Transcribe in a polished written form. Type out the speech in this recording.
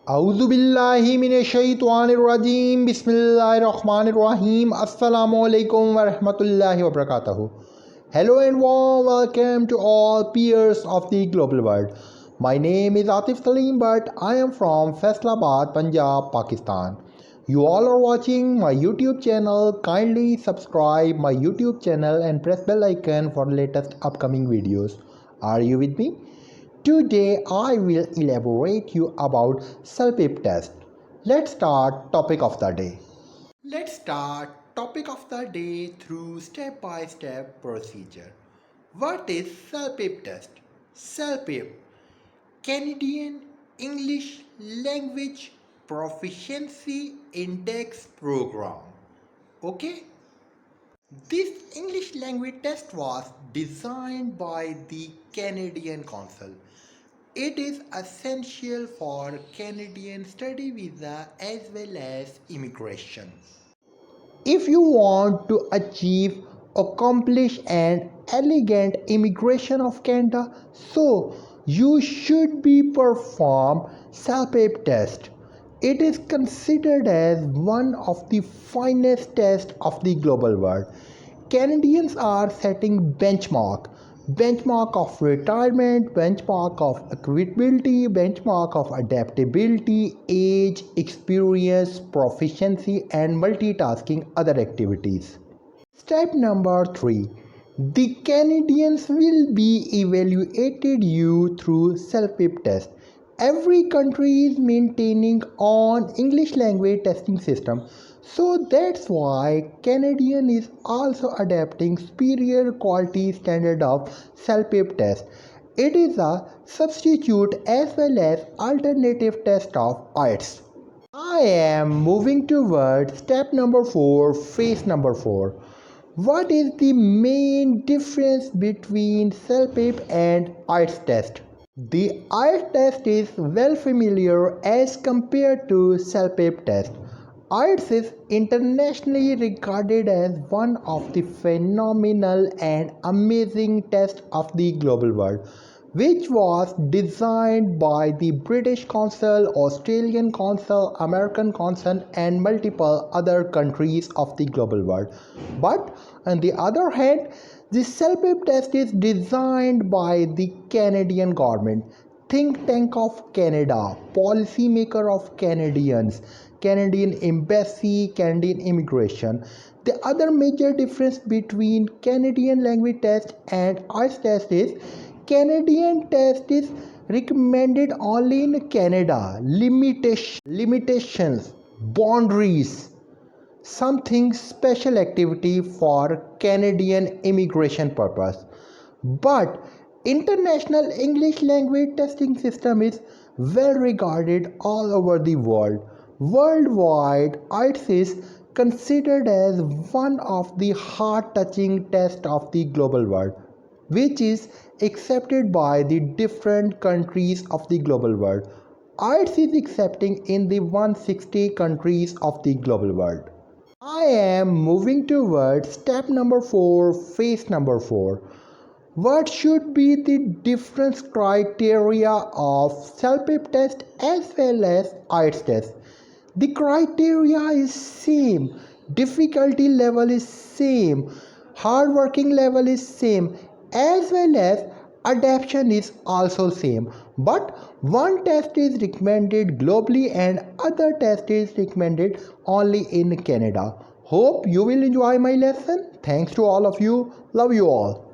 Auzubillahi minashaitanirrajim. Bismillahirrahmanirrahim. Assalamu alaikum wa rahmatullahi wa barakatuhu. Hello and warm welcome to all peers of the global world. My name is Atif Saleem Butt. I am from Faisalabad, Punjab, Pakistan. You all are watching my YouTube channel. Kindly subscribe my YouTube channel and press bell icon for latest upcoming videos. Are you with me? Today I will elaborate you about CELPIP test. Let's start topic of the day. Let's start topic of the day through step-by-step procedure. What is CELPIP test? CELPIP, Canadian English Language Proficiency Index Program. Okay? This English language test was designed by the Canadian Council. It is essential for Canadian study visa as well as immigration. If you want to achieve, accomplish an elegant immigration of Canada, so you should be perform CELPIP test. It is considered as one of the finest tests of the global world. Canadians are setting benchmark of retirement, benchmark of equitability, benchmark of adaptability, age, experience, proficiency, and multitasking other activities. Step number 3. The Canadians will be evaluated you through CELPIP test. Every country is maintaining on English language testing system. So that's why Canadian is also adapting superior quality standard of CELPIP test. It is a substitute as well as alternative test of Ielts. I am moving towards step number 4, phase number 4. What is the main difference between CELPIP and Ielts test? The Ielts test is well familiar as compared to CELPIP test. Ielts is internationally regarded as one of the phenomenal and amazing tests of the global world, which was designed by the British Council, Australian Council, American Council, and multiple other countries of the global world. But on the other hand, the CELPIP test is designed by the Canadian government, think tank of Canada, policymaker of Canadians, Canadian Embassy, Canadian Immigration. The other major difference between Canadian language test and Ielts test is Canadian test is recommended only in Canada. Limitations, boundaries, something special activity for Canadian immigration purpose. But international English language testing system is well regarded all over the world. Worldwide, Ielts is considered as one of the heart-touching tests of the global world, which is accepted by the different countries of the global world. Ielts is accepting in the 160 countries of the global world. I am moving towards step number 4, phase number 4. What should be the difference criteria of CELPIP test as well as Ielts test? The criteria is same, difficulty level is same, hard working level is same, as well as adaptation is also same. But one test is recommended globally and other test is recommended only in Canada. Hope you will enjoy my lesson. Thanks to all of you. Love you all.